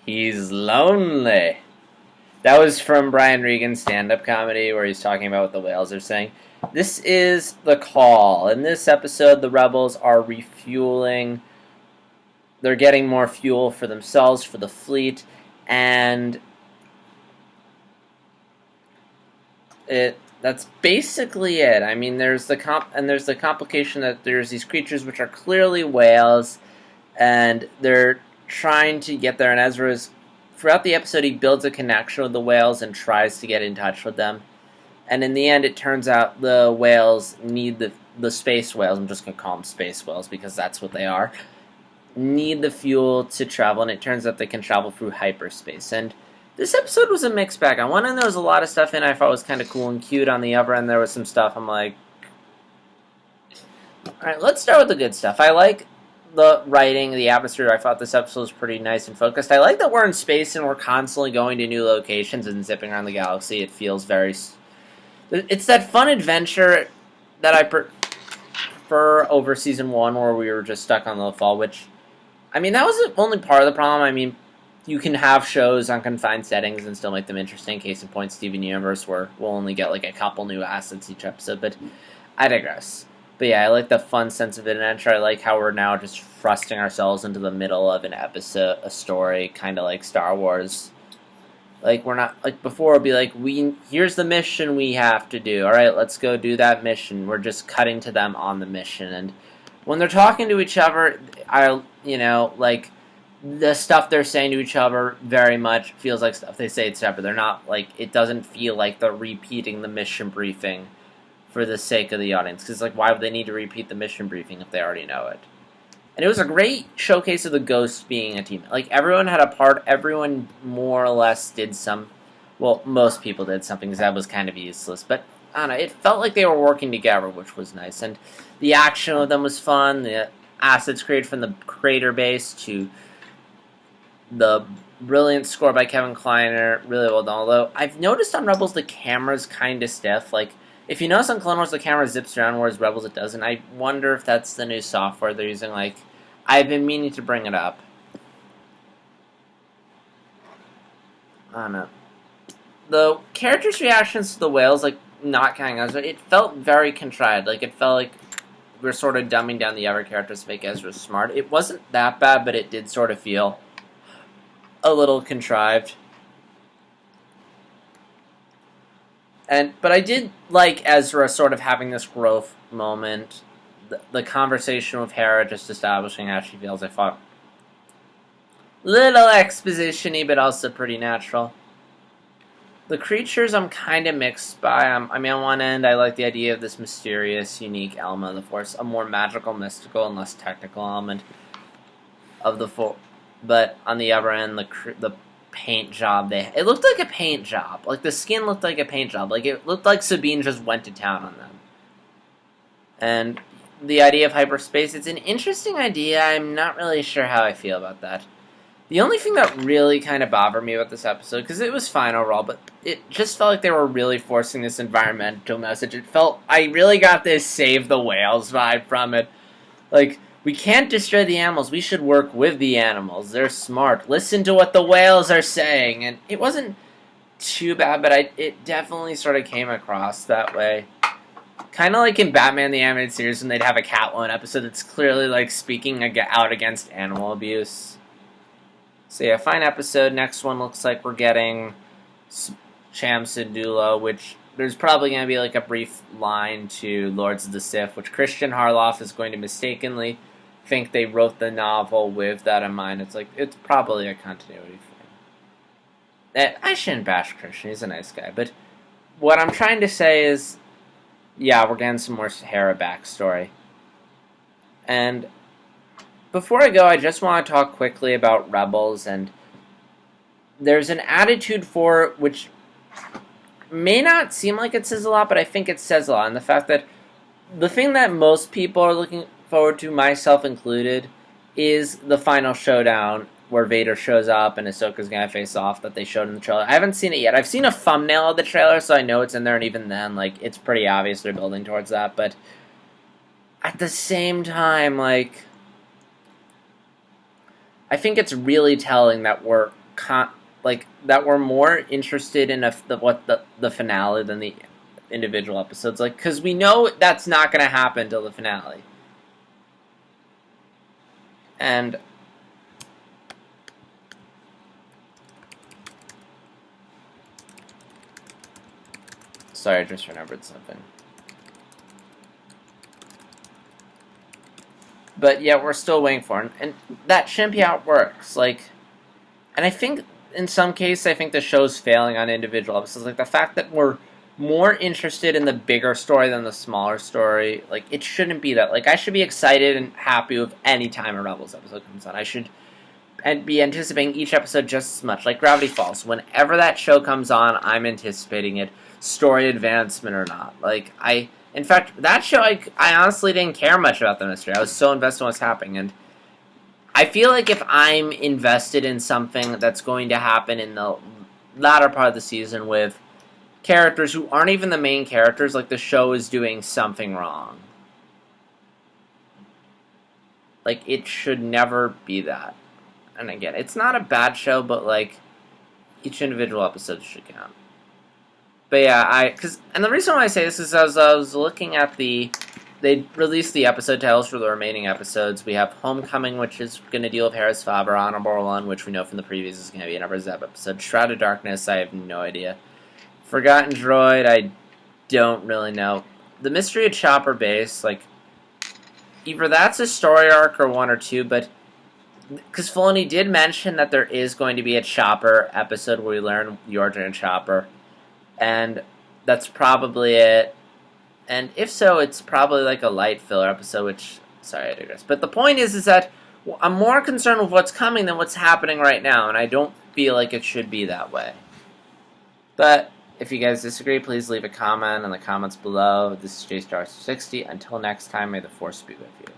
He's lonely. That was from Brian Regan's stand-up comedy where he's talking about what the whales are saying. This is The Call. In this episode, the rebels are refueling. They're getting more fuel for themselves, for the fleet, and that's basically it. I mean, there's the complication that there's these creatures which are clearly whales, and they're trying to get there, and Ezra's throughout the episode, he builds a connection with the whales and tries to get in touch with them. And in the end, it turns out the whales need the space whales, I'm just going to call them space whales because that's what they are, need the fuel to travel, and it turns out they can travel through hyperspace. And this episode was a mixed bag. On one end, there was a lot of stuff in I thought was kind of cool and cute. On the other end, there was some stuff I'm like, alright, let's start with the good stuff. I like the writing, the atmosphere. I thought this episode was pretty nice and focused. I like that we're in space and we're constantly going to new locations and zipping around the galaxy. It feels very... It's that fun adventure that I prefer over Season 1 where we were just stuck on Lothal, which... I mean, that was only part of the problem. I mean, you can have shows on confined settings and still make them interesting. Case in point, Steven Universe, where we'll only get like a couple new assets each episode, but I digress. But yeah, I like the fun sense of adventure. I like how we're now just thrusting ourselves into the middle of an episode, a story, kind of like Star Wars. Like, we're not, like, before it'd be like, here's the mission we have to do. Alright, let's go do that mission. We're just cutting to them on the mission. And when they're talking to each other, like, the stuff they're saying to each other very much feels like stuff they say to each other. They're not, like, it doesn't feel like they're repeating the mission briefing for the sake of the audience. Because, like, why would they need to repeat the mission briefing if they already know it? And it was a great showcase of the ghosts being a team. Like, everyone had a part. Everyone more or less did some... Well, most people did something, because that was kind of useless. But, I don't know, it felt like they were working together, which was nice. And the action of them was fun. The assets created from the creator base to the brilliant score by Kevin Kleiner. Really well done. Although, I've noticed on Rebels the camera's kind of stiff. Like, if you notice on Clone Wars, the camera zips around, whereas Rebels it doesn't. I wonder if that's the new software they're using. Like, I've been meaning to bring it up. I don't know. The characters' reactions to the whales, like, not counting Ezra, it felt very contrived. Like, it felt like we're sort of dumbing down the other characters to make Ezra smart. It wasn't that bad, but it did sort of feel a little contrived. But I did like Ezra sort of having this growth moment. The conversation with Hera just establishing how she feels, I thought. Little exposition-y, but also pretty natural. The creatures I'm kind of mixed by. I mean, on one end, I like the idea of this mysterious, unique element of the Force. A more magical, mystical, and less technical element of the Force. But on the other end, the paint job it looked like a paint job. Like, the skin looked like a paint job. Like, it looked like Sabine just went to town on them. And the idea of hyperspace, it's an interesting idea. I'm not really sure how I feel about that. The only thing that really kind of bothered me about this episode, because it was fine overall, but it just felt like they were really forcing this environmental message. I really got this save the whales vibe from it. Like, we can't destroy the animals. We should work with the animals. They're smart. Listen to what the whales are saying. And it wasn't too bad, but it definitely sort of came across that way. Kind of like in Batman the Animated Series when they'd have a Catwoman episode that's clearly like speaking out against animal abuse. So yeah, fine episode. Next one looks like we're getting Cham Syndulla, which there's probably going to be like a brief line to Lords of the Sith, which Christian Harloff is going to mistakenly think they wrote the novel with that in mind. It's like, it's probably a continuity thing. I shouldn't bash Christian, he's a nice guy, but what I'm trying to say is, yeah, we're getting some more Hera backstory. And before I go, I just want to talk quickly about Rebels, and there's an attitude for it which may not seem like it says a lot, but I think it says a lot. And the fact that the thing that most people are looking forward to, myself included, is the final showdown where Vader shows up and Ahsoka's going to face off that they showed in the trailer. I haven't seen it yet. I've seen a thumbnail of the trailer, so I know it's in there, and even then, like, it's pretty obvious they're building towards that. But at the same time, like, I think it's really telling that we're that we're more interested in the finale than the individual episodes. Like, because we know that's not going to happen till the finale. And sorry, I just remembered something. But yeah, we're still waiting for it. And that shouldn't be how it works. Like, and I think in some cases, I think the show's failing on individual episodes. Like, the fact that we're more interested in the bigger story than the smaller story, like, it shouldn't be that. Like, I should be excited and happy with any time a Rebels episode comes on. I should be anticipating each episode just as much. Like Gravity Falls. Whenever that show comes on, I'm anticipating it, story advancement or not. Like, in fact, that show, I honestly didn't care much about the mystery. I was so invested in what's happening, and I feel like if I'm invested in something that's going to happen in the latter part of the season with characters who aren't even the main characters, like, the show is doing something wrong. Like, it should never be that. And again, it's not a bad show, but, like, each individual episode should count. But yeah, and the reason why I say this is as I was looking at they released the episode titles for the remaining episodes. We have Homecoming, which is going to deal with Harris Faber. Honorable One, which we know from the previews is going to be an Upper Zeb episode. Shroud of Darkness, I have no idea. Forgotten Droid, I don't really know. The Mystery of Chopper Base, like, either that's a story arc or one or two, but because Filoni did mention that there is going to be a Chopper episode where we learn the origin of Chopper. And that's probably it. And if so, it's probably like a light filler episode, which, sorry, I digress. But the point is that I'm more concerned with what's coming than what's happening right now, and I don't feel like it should be that way. But if you guys disagree, please leave a comment in the comments below. This is JStar60. Until next time, may the Force be with you.